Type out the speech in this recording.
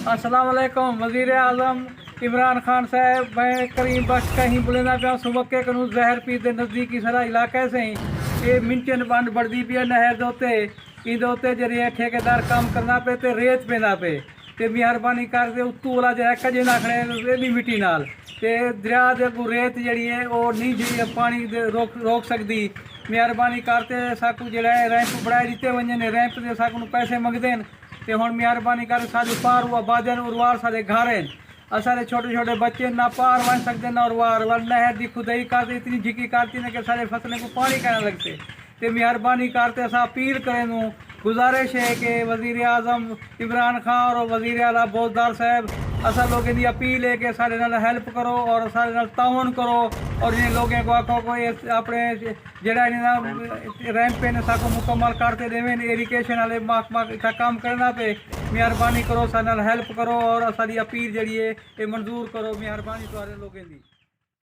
अस्सलाम वालेकुम। वज़ीर आज़म इमरान खान साहब, मैं करीम बख्श कहीं बुलेंदा पिया सुबके कनू जहर पी दे नज़दीकी सारा इलाके से ही ये मिंचन बंड बढ़ती पी नहर दोते इंदे जरिए ठेकेदार काम करना पे ते रेत पेंदा पे ते मेहरबानी करके उत्तू वाला जो है कजे ना खड़े रेली मिट्टी नाल ते दरिया दे अगू रेत जड़ी है वो नहीं जी पानी रोक सकती। मेहरबानी करते साकू जो है रैंप बढ़ाए दिते वजन रैंप के साकू पैसे मंगते हैं ते हुण मेहरबानी कर साढ़े पार हुआ बाजन उरवार साढ़े घर हैं असारे छोटे छोटे बच्चे ना पार बन सकते ना उरवार नहर की खुदाई करते इतनी झिकी करती ने कि सारे फसलें को पानी कहने लगते ते मेहरबानी करते असा अपील करें गुजारिश है कि वज़ीर आज़म इमरान खान और वज़ीर आला बोजदार साहब असा लोगों की अपील है कि सारे नाल हेल्प करो और सारे नाल ताउन करो और इन लोगों को आखो कोई अपने जड़ा रैंप ने साको मुकम्मल करते देवें इरीगेशन वाले महकमा इतना काम करना पे मेहरबानी करो सारे नाल हेल्प करो और सारी अपील जड़ी है ये मंजूर करो। मेहरबानी सारे लोगों की।